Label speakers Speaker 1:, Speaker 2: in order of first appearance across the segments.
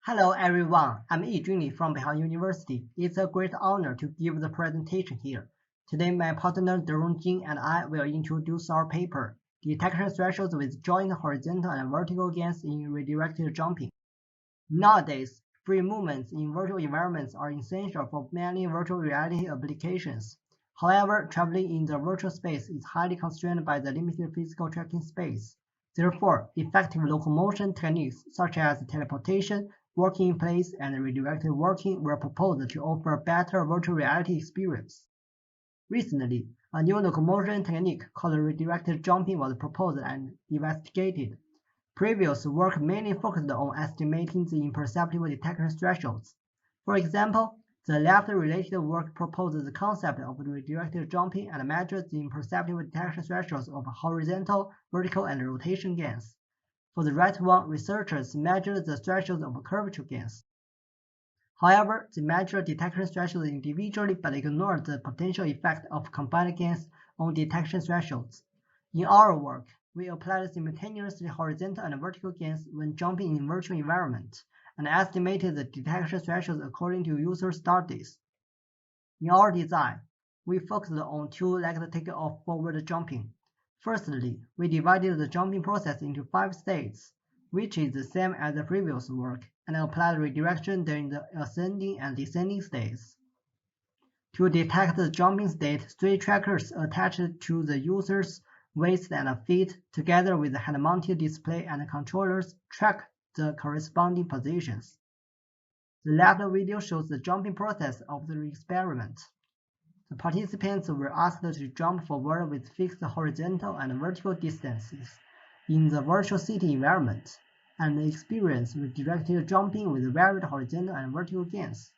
Speaker 1: Hello everyone, I'm Yijun Li from Beihang University. It's a great honor to give the presentation here. Today my partner Derun Jing and I will introduce our paper, Detection Thresholds with Joint Horizontal and Vertical Gains in Redirected Jumping. Nowadays, free movements in virtual environments are essential for many virtual reality applications. However, traveling in the virtual space is highly constrained by the limited physical tracking space. Therefore, effective locomotion techniques such as teleportation, working in place, and redirected working were proposed to offer a better virtual reality experience. Recently, a new locomotion technique called redirected jumping was proposed and investigated. Previous work mainly focused on estimating the imperceptible detection thresholds. For example, the left-related work proposed the concept of redirected jumping and measured the imperceptible detection thresholds of horizontal, vertical, and rotation gains. For the right one, researchers measured the thresholds of curvature gains. However, they measured detection thresholds individually but ignored the potential effect of combined gains on detection thresholds. In our work, we applied simultaneously horizontal and vertical gains when jumping in virtual environment and estimated the detection thresholds according to user studies. In our design, we focused on two-legged takeoff forward jumping. Firstly, we divided the jumping process into 5 states, which is the same as the previous work, and applied redirection during the ascending and descending states. To detect the jumping state, 3 trackers attached to the user's waist and feet, together with the head-mounted display and controllers, track the corresponding positions. The left video shows the jumping process of the experiment. The participants were asked to jump forward with fixed horizontal and vertical distances in the virtual city environment, and experience redirected jumping with varied horizontal and vertical gains.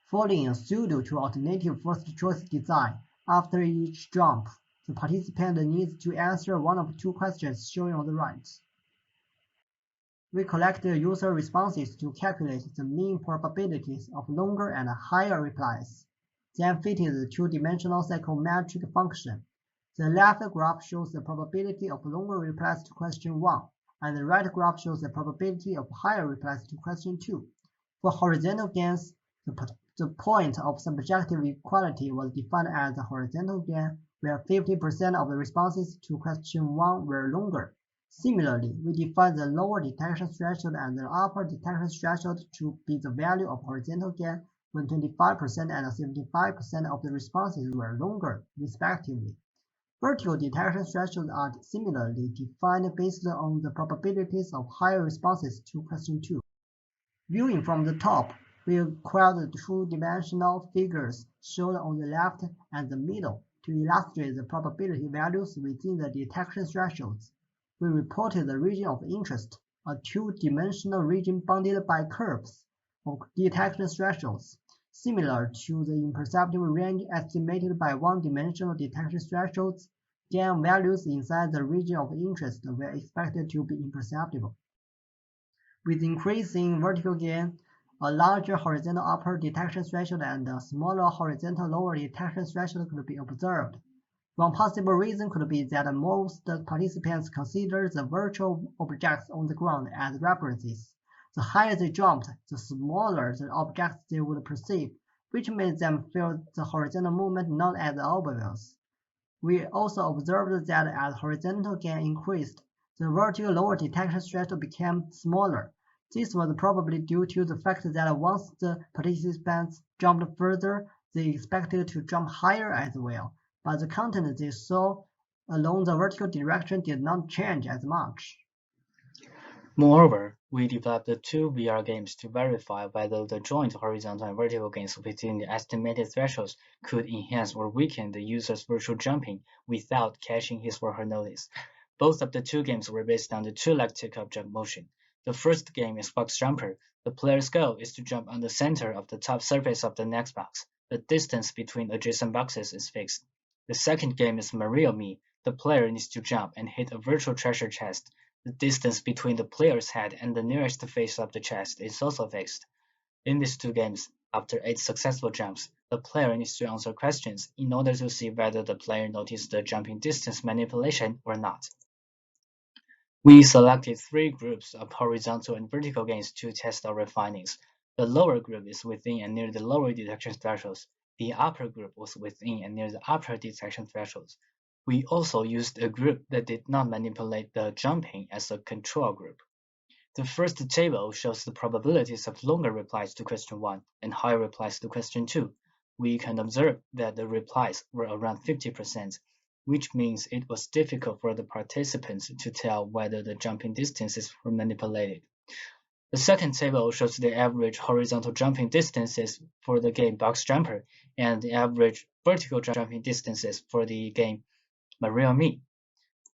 Speaker 1: Following a pseudo to alternative first-choice design, after each jump, the participant needs to answer one of 2 questions shown on the right. We collected user responses to calculate the mean probabilities of longer and higher replies, then fitted the 2-dimensional psychometric function. The left graph shows the probability of longer replies to question 1, and the right graph shows the probability of higher replies to question 2. For horizontal gains, the point of subjective equality was defined as the horizontal gain, where 50% of the responses to question 1 were longer. Similarly, we defined the lower detection threshold and the upper detection threshold to be the value of horizontal gain when 25% and 75% of the responses were longer, respectively. Vertical detection thresholds are similarly defined based on the probabilities of higher responses to question 2. Viewing from the top, we acquired the 2-dimensional figures shown on the left and the middle to illustrate the probability values within the detection thresholds. We reported the region of interest, a 2-dimensional region bounded by curves of detection thresholds, similar to the imperceptible range estimated by 1-dimensional detection thresholds. Gain values inside the region of interest were expected to be imperceptible. With increasing vertical gain, a larger horizontal upper detection threshold and a smaller horizontal lower detection threshold could be observed. One possible reason could be that most participants consider the virtual objects on the ground as references. The higher they jumped, the smaller the objects they would perceive, which made them feel the horizontal movement not as obvious. We also observed that as horizontal gain increased, the vertical lower detection threshold became smaller. This was probably due to the fact that once the participants jumped further, they expected to jump higher as well, but the content they saw along the vertical direction did not change as much.
Speaker 2: Moreover, we developed 2 VR games to verify whether the joint horizontal and vertical gains within the estimated thresholds could enhance or weaken the user's virtual jumping without catching his or her notice. Both of the 2 games were based on the 2-leg takeoff jump motion. The first game is Box Jumper. The player's goal is to jump on the center of the top surface of the next box. The distance between adjacent boxes is fixed. The second game is Mario Me. The player needs to jump and hit a virtual treasure chest. The distance between the player's head and the nearest face of the chest is also fixed. In these 2 games, after 8 successful jumps, the player needs to answer questions in order to see whether the player noticed the jumping distance manipulation or not. We selected three groups of horizontal and vertical gains to test our findings. The lower group is within and near the lower detection thresholds. The upper group was within and near the upper detection thresholds. We also used a group that did not manipulate the jumping as a control group. The first table shows the probabilities of longer replies to question 1 and higher replies to question 2. We can observe that the replies were around 50%, which means it was difficult for the participants to tell whether the jumping distances were manipulated. The second table shows the average horizontal jumping distances for the game Box Jumper and the average vertical jumping distances for the game Mario Me.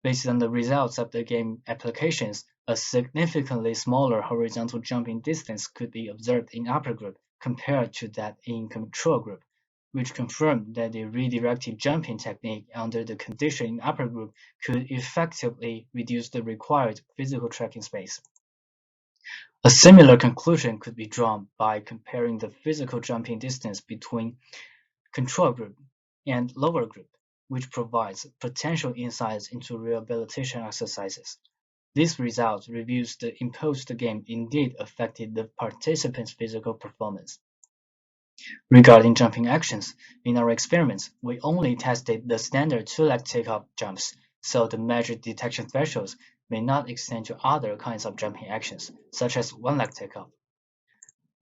Speaker 2: Based on the results of the game applications, a significantly smaller horizontal jumping distance could be observed in upper group compared to that in control group, which confirmed that the redirected jumping technique under the condition in upper group could effectively reduce the required physical tracking space. A similar conclusion could be drawn by comparing the physical jumping distance between control group and lower group, which provides potential insights into rehabilitation exercises. This result reveals the imposed game indeed affected the participants' physical performance. Regarding jumping actions, in our experiments, we only tested the standard two-leg takeoff jumps, so the measured detection thresholds may not extend to other kinds of jumping actions, such as one-leg takeoff.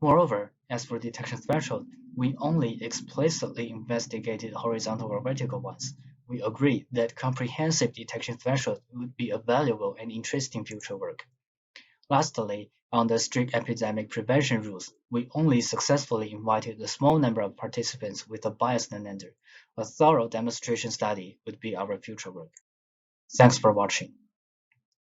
Speaker 2: Moreover, as for detection threshold, we only explicitly investigated horizontal or vertical ones. We agreed that comprehensive detection threshold would be a valuable and interesting future work. Lastly, on the strict epidemic prevention rules, we only successfully invited a small number of participants with a biased non-ender. A thorough demonstration study would be our future work. Thanks for watching.